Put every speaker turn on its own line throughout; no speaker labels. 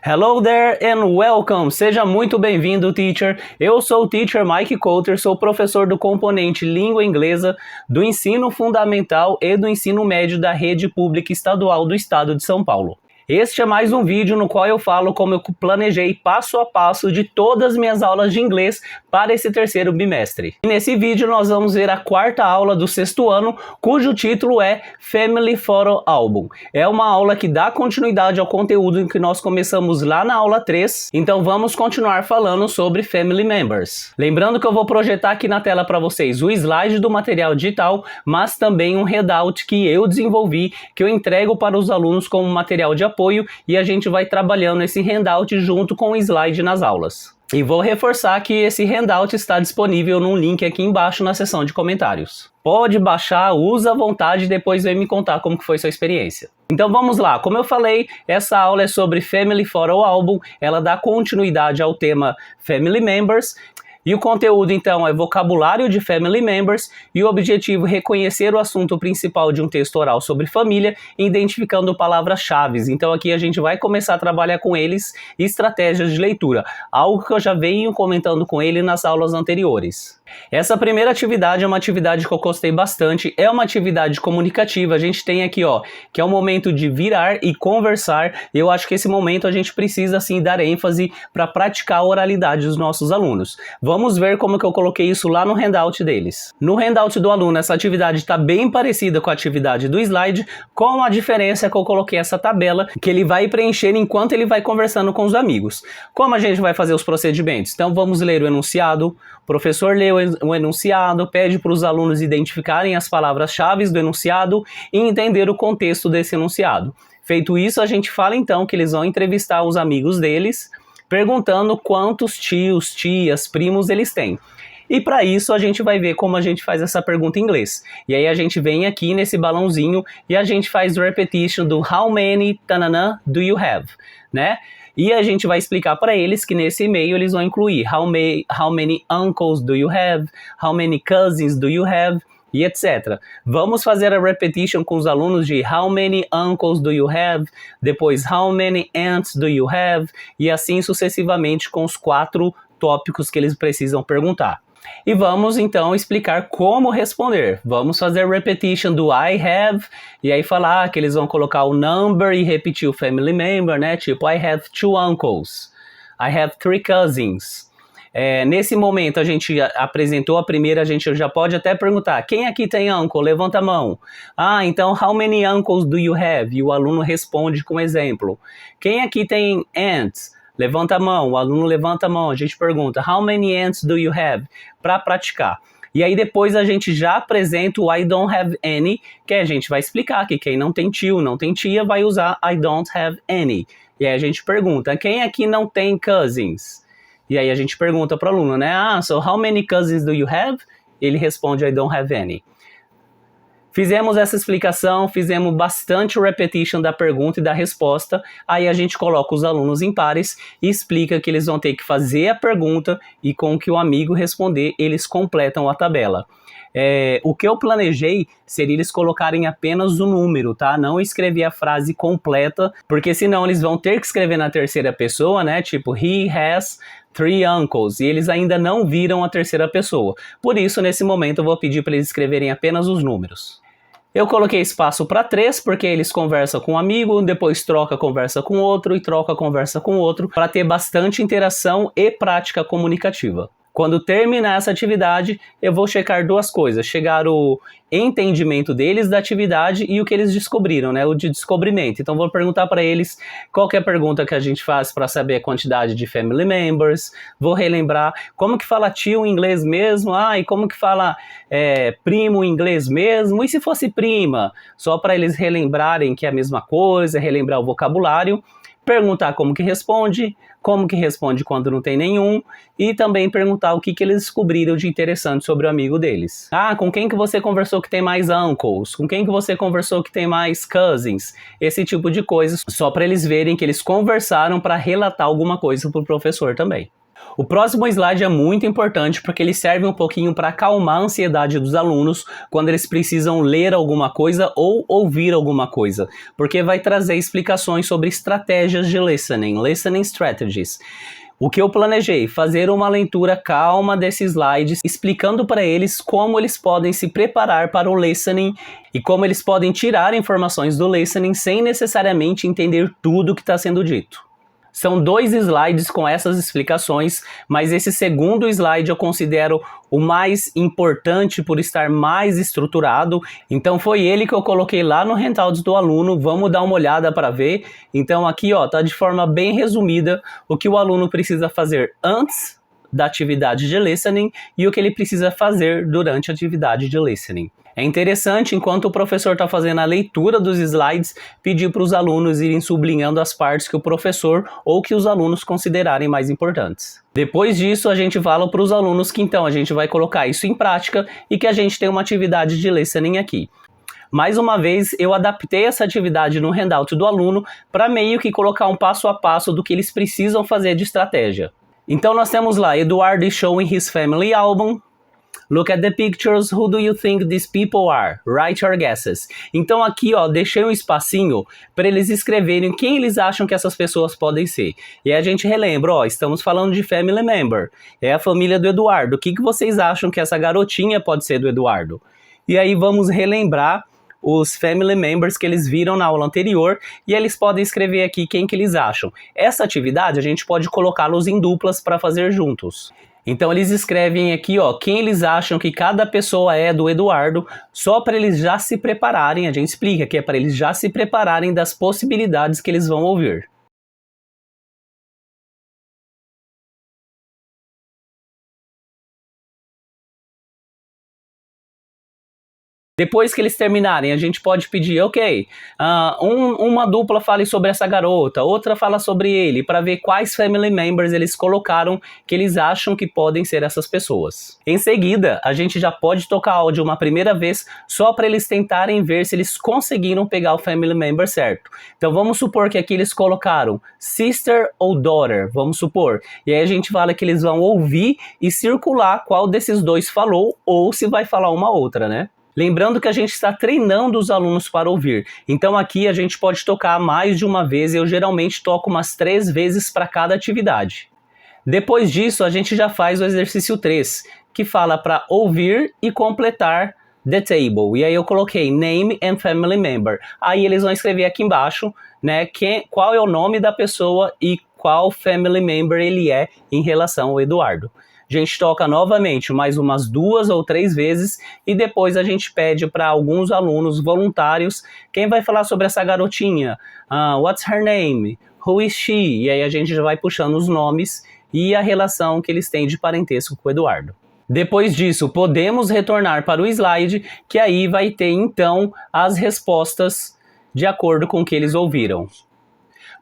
Hello there and welcome! Seja muito bem-vindo, teacher! Eu sou o teacher Mike Coulter, sou professor do componente Língua Inglesa do Ensino Fundamental e do Ensino Médio da Rede Pública Estadual do Estado de São Paulo. Este é mais um vídeo no qual eu falo como eu planejei passo a passo de todas as minhas aulas de inglês para esse terceiro bimestre. E nesse vídeo nós vamos ver a quarta aula do sexto ano, cujo título é Family Photo Album. É uma aula que dá continuidade ao conteúdo que nós começamos lá na aula 3, então vamos continuar falando sobre Family Members. Lembrando que eu vou projetar aqui na tela para vocês o slide do material digital, mas também um handout que eu desenvolvi, que eu entrego para os alunos como material de apoio, e a gente vai trabalhando esse handout junto com o slide nas aulas. E vou reforçar que esse handout está disponível num link aqui embaixo na seção de comentários. Pode baixar, usa à vontade e depois vem me contar como que foi sua experiência. Então vamos lá, como eu falei, essa aula é sobre Family Photo Album, ela dá continuidade ao tema Family Members. E o conteúdo, então, é vocabulário de Family Members e o objetivo é reconhecer o assunto principal de um texto oral sobre família, identificando palavras-chave. Então, aqui a gente vai começar a trabalhar com eles estratégias de leitura, algo que eu já venho comentando com ele nas aulas anteriores. Essa primeira atividade é uma atividade que eu gostei bastante, é uma atividade comunicativa. A gente tem aqui, que é o momento de virar e conversar. Eu acho que esse momento a gente precisa, assim, dar ênfase para praticar a oralidade dos nossos alunos. Vamos ver como que eu coloquei isso lá no handout deles. No handout do aluno, essa atividade está bem parecida com a atividade do slide, com a diferença que eu coloquei essa tabela, que ele vai preencher enquanto ele vai conversando com os amigos. Como a gente vai fazer os procedimentos? Então vamos ler o enunciado, o professor lê o enunciado, pede para os alunos identificarem as palavras-chave do enunciado e entender o contexto desse enunciado. Feito isso, a gente fala então que eles vão entrevistar os amigos deles, perguntando quantos tios, tias, primos eles têm. E para isso a gente vai ver como a gente faz essa pergunta em inglês. E aí a gente vem aqui nesse balãozinho e a gente faz o repetition do how many tanana do you have, né? E a gente vai explicar para eles que nesse e-mail eles vão incluir how many uncles do you have, how many cousins do you have, e etc. Vamos fazer a repetition com os alunos de how many uncles do you have, depois how many aunts do you have, e assim sucessivamente com os 4 tópicos que eles precisam perguntar. E vamos então explicar como responder. Vamos fazer repetition do I have, e aí falar que eles vão colocar o number e repetir o family member, né? Tipo, I have 2 uncles, I have 3 cousins. Nesse momento a gente apresentou a primeira, a gente já pode até perguntar, quem aqui tem uncle? Levanta a mão. Então how many uncles do you have? E o aluno responde com exemplo. Quem aqui tem aunts? Levanta a mão, o aluno levanta a mão, a gente pergunta, how many aunts do you have? Para praticar. E aí depois a gente já apresenta o I don't have any, que a gente vai explicar que quem não tem tio, não tem tia, vai usar I don't have any. E aí a gente pergunta, quem aqui não tem cousins? E aí a gente pergunta para o aluno, né? So how many cousins do you have? Ele responde, I don't have any. Fizemos essa explicação, fizemos bastante repetition da pergunta e da resposta, aí a gente coloca os alunos em pares e explica que eles vão ter que fazer a pergunta e com o que o amigo responder, eles completam a tabela. O que eu planejei seria eles colocarem apenas o número, tá? Não escrever a frase completa, porque senão eles vão ter que escrever na terceira pessoa, né? Tipo, he has 3 uncles, e eles ainda não viram a terceira pessoa. Por isso, nesse momento, eu vou pedir para eles escreverem apenas os números. Eu coloquei espaço para 3, porque eles conversam com um amigo, depois troca conversa com outro e troca conversa com outro, para ter bastante interação e prática comunicativa. Quando terminar essa atividade, eu vou checar 2 coisas. Chegar o entendimento deles da atividade e o que eles descobriram, né? O de descobrimento. Então, vou perguntar para eles qual que é a pergunta que a gente faz para saber a quantidade de family members. Vou relembrar como que fala tio em inglês mesmo. E como que fala primo em inglês mesmo. E se fosse prima? Só para eles relembrarem que é a mesma coisa, relembrar o vocabulário. Perguntar como que responde quando não tem nenhum, e também perguntar o que eles descobriram de interessante sobre o amigo deles. Com quem que você conversou que tem mais uncles? Com quem que você conversou que tem mais cousins? Esse tipo de coisa, só para eles verem que eles conversaram para relatar alguma coisa para o professor também. O próximo slide é muito importante porque ele serve um pouquinho para acalmar a ansiedade dos alunos quando eles precisam ler alguma coisa ou ouvir alguma coisa, porque vai trazer explicações sobre estratégias de listening strategies. O que eu planejei? Fazer uma leitura calma desses slides, explicando para eles como eles podem se preparar para o listening e como eles podem tirar informações do listening sem necessariamente entender tudo o que está sendo dito. São 2 slides com essas explicações, mas esse segundo slide eu considero o mais importante por estar mais estruturado, então foi ele que eu coloquei lá no Handouts do aluno, vamos dar uma olhada para ver. Então aqui ó, tá de forma bem resumida o que o aluno precisa fazer antes da atividade de listening e o que ele precisa fazer durante a atividade de listening. É interessante, enquanto o professor está fazendo a leitura dos slides, pedir para os alunos irem sublinhando as partes que o professor ou que os alunos considerarem mais importantes. Depois disso, a gente fala para os alunos que então a gente vai colocar isso em prática e que a gente tem uma atividade de listening aqui. Mais uma vez, eu adaptei essa atividade no handout do aluno para meio que colocar um passo a passo do que eles precisam fazer de estratégia. Então nós temos lá, Eduardo is showing his family album. Look at the pictures, who do you think these people are? Write your guesses. Então aqui ó, deixei um espacinho para eles escreverem quem eles acham que essas pessoas podem ser. E aí a gente relembra, ó, estamos falando de family member. É a família do Eduardo. O que vocês acham que essa garotinha pode ser do Eduardo? E aí vamos relembrar os family members que eles viram na aula anterior e eles podem escrever aqui quem que eles acham. Essa atividade a gente pode colocá-los em duplas para fazer juntos. Então eles escrevem aqui, ó, quem eles acham que cada pessoa é do Eduardo, só para eles já se prepararem, a gente explica que é para eles já se prepararem das possibilidades que eles vão ouvir. Depois que eles terminarem, a gente pode pedir, ok, uma dupla fale sobre essa garota, outra fala sobre ele, para ver quais family members eles colocaram que eles acham que podem ser essas pessoas. Em seguida, a gente já pode tocar áudio uma primeira vez, só para eles tentarem ver se eles conseguiram pegar o family member certo. Então vamos supor que aqui eles colocaram sister ou daughter, vamos supor. E aí a gente fala que eles vão ouvir e circular qual desses dois falou, ou se vai falar uma outra, né? Lembrando que a gente está treinando os alunos para ouvir, então aqui a gente pode tocar mais de uma vez, eu geralmente toco umas 3 vezes para cada atividade. Depois disso a gente já faz o exercício 3, que fala para ouvir e completar the table, e aí eu coloquei name and family member, aí eles vão escrever aqui embaixo, né, qual é o nome da pessoa e qual family member ele é em relação ao Eduardo. A gente toca novamente mais umas 2 ou 3 vezes e depois a gente pede para alguns alunos voluntários quem vai falar sobre essa garotinha, what's her name, who is she, e aí a gente já vai puxando os nomes e a relação que eles têm de parentesco com o Eduardo. Depois disso, podemos retornar para o slide, que aí vai ter então as respostas de acordo com o que eles ouviram.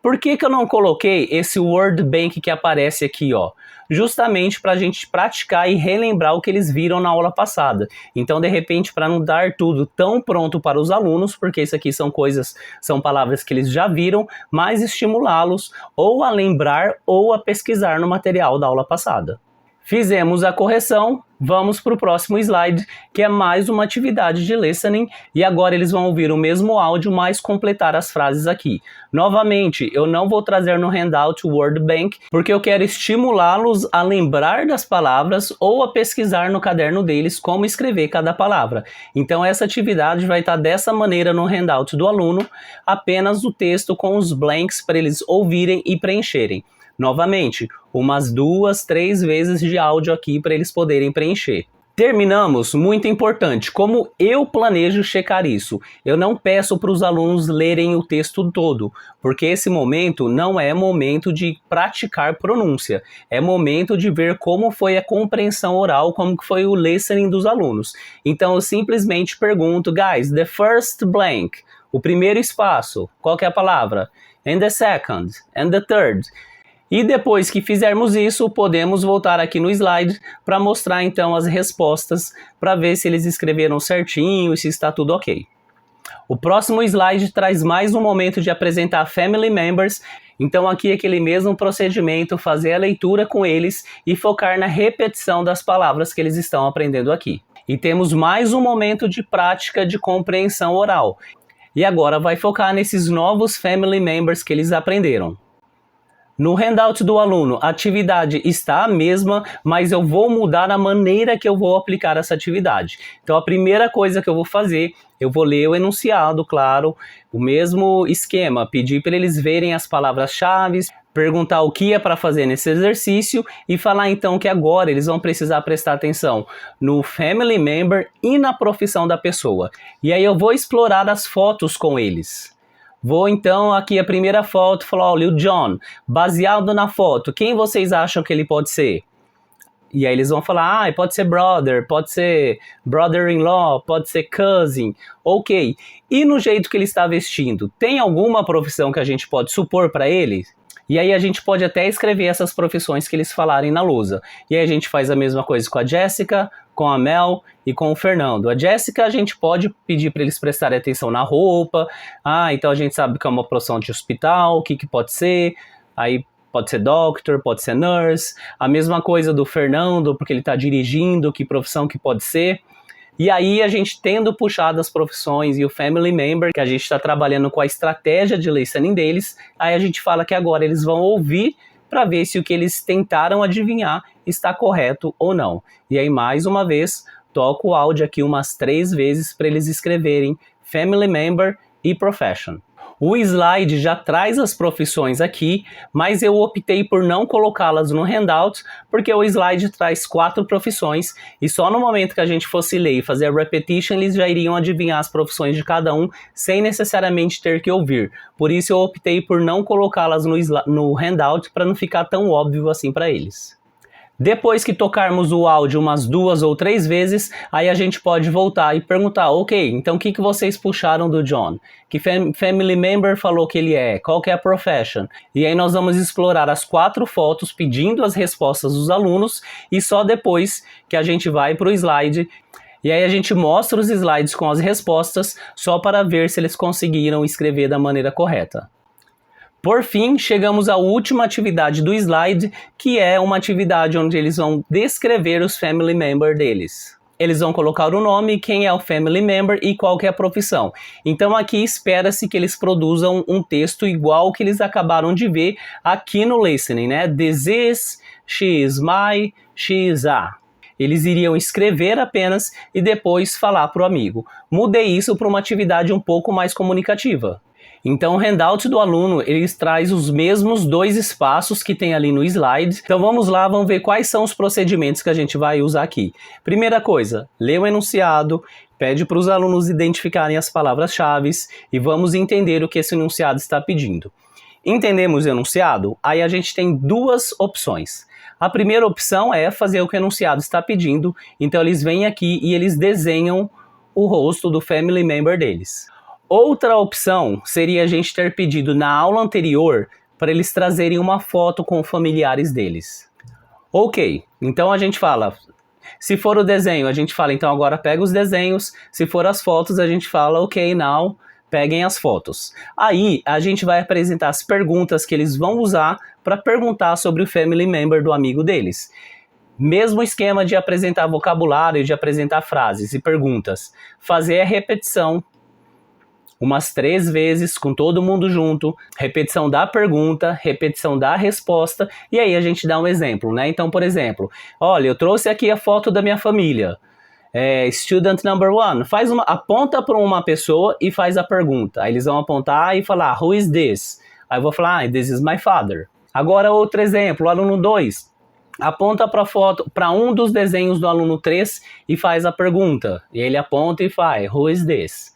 Por que eu não coloquei esse word bank que aparece aqui, ó? Justamente para a gente praticar e relembrar o que eles viram na aula passada. Então, de repente, para não dar tudo tão pronto para os alunos, porque isso aqui são palavras que eles já viram, mas estimulá-los ou a lembrar ou a pesquisar no material da aula passada. Fizemos a correção, vamos para o próximo slide, que é mais uma atividade de listening, e agora eles vão ouvir o mesmo áudio, mas completar as frases aqui. Novamente, eu não vou trazer no handout o Word Bank, porque eu quero estimulá-los a lembrar das palavras ou a pesquisar no caderno deles como escrever cada palavra. Então essa atividade vai estar dessa maneira no handout do aluno, apenas o texto com os blanks para eles ouvirem e preencherem. Novamente, umas 2, 3 vezes de áudio aqui para eles poderem preencher. Terminamos, muito importante, como eu planejo checar isso? Eu não peço para os alunos lerem o texto todo, porque esse momento não é momento de praticar pronúncia, é momento de ver como foi a compreensão oral, como foi o listening dos alunos. Então eu simplesmente pergunto, guys, the first blank, o primeiro espaço, qual que é a palavra? And the second, and the third. E depois que fizermos isso, podemos voltar aqui no slide para mostrar então as respostas, para ver se eles escreveram certinho e se está tudo ok. O próximo slide traz mais um momento de apresentar family members, Então aqui é aquele mesmo procedimento, fazer a leitura com eles e focar na repetição das palavras que eles estão aprendendo aqui. E temos mais um momento de prática de compreensão oral. E agora vai focar nesses novos family members que eles aprenderam. No handout do aluno, a atividade está a mesma, mas eu vou mudar a maneira que eu vou aplicar essa atividade. Então a primeira coisa que eu vou fazer, eu vou ler o enunciado, claro, o mesmo esquema, pedir para eles verem as palavras-chave, perguntar o que é para fazer nesse exercício e falar então que agora eles vão precisar prestar atenção no family member e na profissão da pessoa. E aí eu vou explorar as fotos com eles. Vou então aqui a primeira foto falar, olha, o John, baseado na foto, quem vocês acham que ele pode ser? E aí eles vão falar, pode ser brother, pode ser brother-in-law, pode ser cousin, ok. E no jeito que ele está vestindo, tem alguma profissão que a gente pode supor para ele? E aí a gente pode até escrever essas profissões que eles falarem na lousa. E aí a gente faz a mesma coisa com a Jessica, com a Mel e com o Fernando. A Jessica a gente pode pedir para eles prestarem atenção na roupa. Então a gente sabe que é uma profissão de hospital, o que pode ser. Aí pode ser doctor, pode ser nurse. A mesma coisa do Fernando, porque ele está dirigindo, que profissão que pode ser. E aí a gente tendo puxado as profissões e o family member, que a gente está trabalhando com a estratégia de listening deles, aí a gente fala que agora eles vão ouvir para ver se o que eles tentaram adivinhar está correto ou não. E aí mais uma vez, toco o áudio aqui umas 3 vezes para eles escreverem family member e profession. O slide já traz as profissões aqui, mas eu optei por não colocá-las no handout, porque o slide traz 4 profissões, e só no momento que a gente fosse ler e fazer a repetition, eles já iriam adivinhar as profissões de cada um, sem necessariamente ter que ouvir. Por isso eu optei por não colocá-las no handout, para não ficar tão óbvio assim para eles. Depois que tocarmos o áudio umas 2 ou 3 vezes, aí a gente pode voltar e perguntar, ok, então o que vocês puxaram do John? Que family member falou que ele é? Qual que é a profession? E aí nós vamos explorar as 4 fotos pedindo as respostas dos alunos e só depois que a gente vai para o slide. E aí a gente mostra os slides com as respostas só para ver se eles conseguiram escrever da maneira correta. Por fim, chegamos à última atividade do slide, que é uma atividade onde eles vão descrever os family member deles. Eles vão colocar o nome, quem é o family member e qual que é a profissão. Então aqui espera-se que eles produzam um texto igual que eles acabaram de ver aqui no listening, né? This is, she is my, she is a. Eles iriam escrever apenas e depois falar para o amigo. Mudei isso para uma atividade um pouco mais comunicativa. Então o handout do aluno, ele traz os mesmos 2 espaços que tem ali no slide. Então vamos lá, vamos ver quais são os procedimentos que a gente vai usar aqui. Primeira coisa, lê o enunciado, pede para os alunos identificarem as palavras-chave e vamos entender o que esse enunciado está pedindo. Entendemos o enunciado? Aí a gente tem 2 opções. A primeira opção é fazer o que o enunciado está pedindo, então eles vêm aqui e eles desenham o rosto do family member deles. Outra opção seria a gente ter pedido na aula anterior para eles trazerem uma foto com familiares deles. Ok, então a gente fala, se for o desenho, a gente fala, então agora pega os desenhos, se for as fotos, a gente fala, ok, now, peguem as fotos. Aí a gente vai apresentar as perguntas que eles vão usar para perguntar sobre o family member do amigo deles. Mesmo esquema de apresentar vocabulário, de apresentar frases e perguntas. Fazer a repetição umas 3 vezes com todo mundo junto, repetição da pergunta, repetição da resposta, e aí a gente dá um exemplo, né? Então, por exemplo, olha, eu trouxe aqui a foto da minha família. Student number 1, aponta para uma pessoa e faz a pergunta. Aí eles vão apontar e falar, who is this? Aí eu vou falar, this is my father. Agora outro exemplo, aluno 2. Aponta para um dos desenhos do aluno 3 e faz a pergunta. E ele aponta e faz, who is this?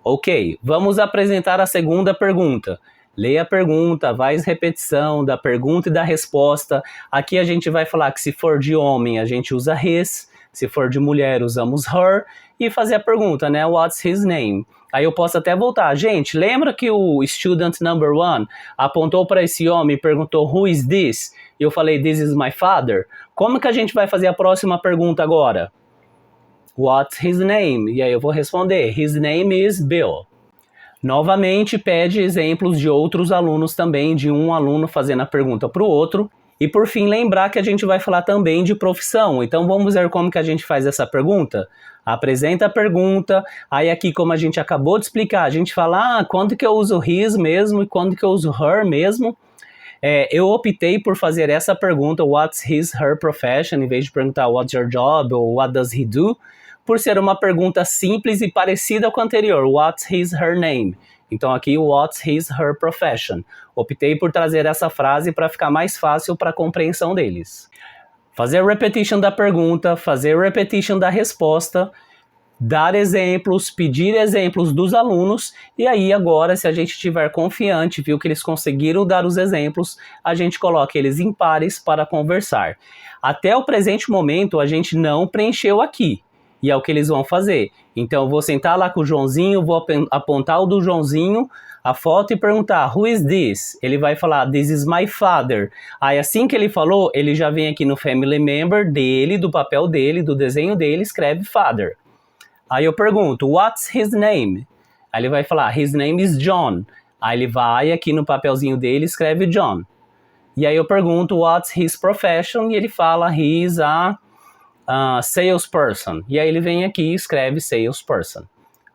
Ok, vamos apresentar a segunda pergunta. Leia a pergunta, faz repetição da pergunta e da resposta. Aqui a gente vai falar que se for de homem a gente usa his, se for de mulher usamos her e fazer a pergunta, né? What's his name? Aí eu posso até voltar. Gente, lembra que o student number 1 apontou para esse homem e perguntou who is this? E eu falei this is my father? Como que a gente vai fazer a próxima pergunta agora? What's his name? E aí eu vou responder, his name is Bill. Novamente, pede exemplos de outros alunos também, de um aluno fazendo a pergunta para o outro. E por fim, lembrar que a gente vai falar também de profissão. Então vamos ver como que a gente faz essa pergunta? Apresenta a pergunta, aí aqui como a gente acabou de explicar, a gente fala, quando que eu uso his mesmo e quando que eu uso her mesmo. Eu optei por fazer essa pergunta, what's his, her profession, em vez de perguntar what's your job ou what does he do, por ser uma pergunta simples e parecida com a anterior, what's his, her name. Então aqui, what's his, her profession. Optei por trazer essa frase para ficar mais fácil para a compreensão deles. Fazer repetition da pergunta, fazer repetition da resposta, dar exemplos, pedir exemplos dos alunos, e aí agora, se a gente estiver confiante, viu que eles conseguiram dar os exemplos, a gente coloca eles em pares para conversar. Até o presente momento, a gente não preencheu aqui. E é o que eles vão fazer. Então eu vou sentar lá com o Joãozinho, vou apontar o do Joãozinho, a foto e perguntar, who is this? Ele vai falar, this is my father. Aí assim que ele falou, ele já vem aqui no family member dele, do papel dele, do desenho dele, escreve father. Aí eu pergunto, what's his name? Aí ele vai falar, his name is John. Aí ele vai aqui no papelzinho dele, escreve John. E aí eu pergunto, what's his profession? E ele fala, he is a salesperson. E aí ele vem aqui e escreve salesperson.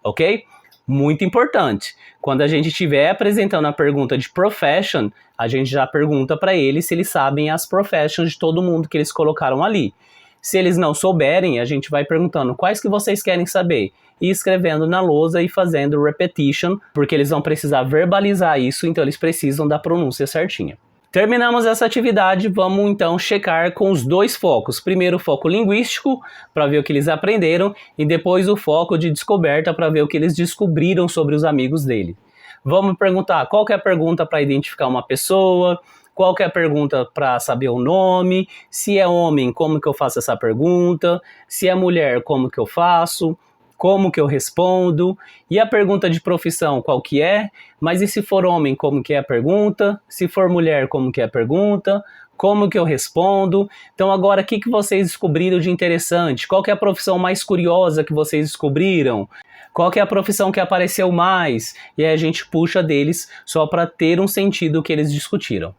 Ok? Muito importante. Quando a gente estiver apresentando a pergunta de profession, a gente já pergunta para eles se eles sabem as professions de todo mundo que eles colocaram ali. Se eles não souberem, a gente vai perguntando quais que vocês querem saber e escrevendo na lousa e fazendo repetition, porque eles vão precisar verbalizar isso, então eles precisam da pronúncia certinha. Terminamos essa atividade, vamos então checar com os dois focos. Primeiro o foco linguístico, para ver o que eles aprenderam, e depois o foco de descoberta, para ver o que eles descobriram sobre os amigos dele. Vamos perguntar qual que é a pergunta para identificar uma pessoa, qual que é a pergunta para saber o nome, se é homem, como que eu faço essa pergunta, se é mulher, como que eu faço, como que eu respondo, e a pergunta de profissão, qual que é, mas e se for homem, como que é a pergunta, se for mulher, como que é a pergunta, como que eu respondo. Então agora, o que vocês descobriram de interessante? Qual que é a profissão mais curiosa que vocês descobriram? Qual que é a profissão que apareceu mais? E aí a gente puxa deles só para ter um sentido que eles discutiram.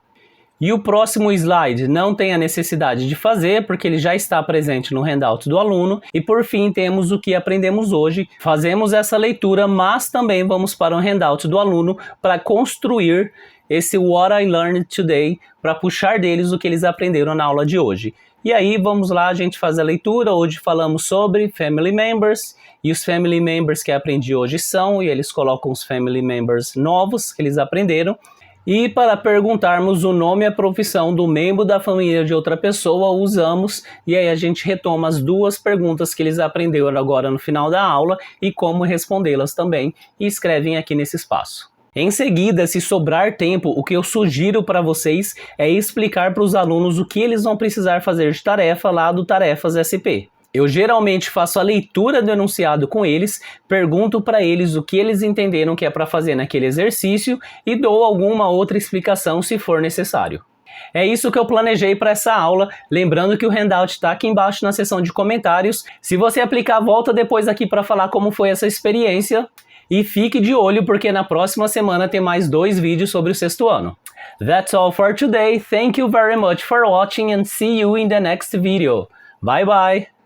E o próximo slide não tem a necessidade de fazer, porque ele já está presente no handout do aluno. E por fim, temos o que aprendemos hoje. Fazemos essa leitura, mas também vamos para o handout do aluno para construir esse What I Learned Today, para puxar deles o que eles aprenderam na aula de hoje. E aí, vamos lá, a gente faz a leitura. Hoje falamos sobre family members, e os family members que aprendi hoje são, e eles colocam os family members novos que eles aprenderam. E para perguntarmos o nome e a profissão do membro da família de outra pessoa, usamos, e aí a gente retoma as duas perguntas que eles aprenderam agora no final da aula e como respondê-las também, e escrevem aqui nesse espaço. Em seguida, se sobrar tempo, o que eu sugiro para vocês é explicar para os alunos o que eles vão precisar fazer de tarefa lá do Tarefas SP. Eu geralmente faço a leitura do enunciado com eles, pergunto para eles o que eles entenderam que é para fazer naquele exercício e dou alguma outra explicação se for necessário. É isso que eu planejei para essa aula, lembrando que o handout está aqui embaixo na seção de comentários. Se você aplicar, volta depois aqui para falar como foi essa experiência. E fique de olho porque na próxima semana tem mais 2 vídeos sobre o 6º ano. That's all for today. Thank you very much for watching and see you in the next video. Bye bye!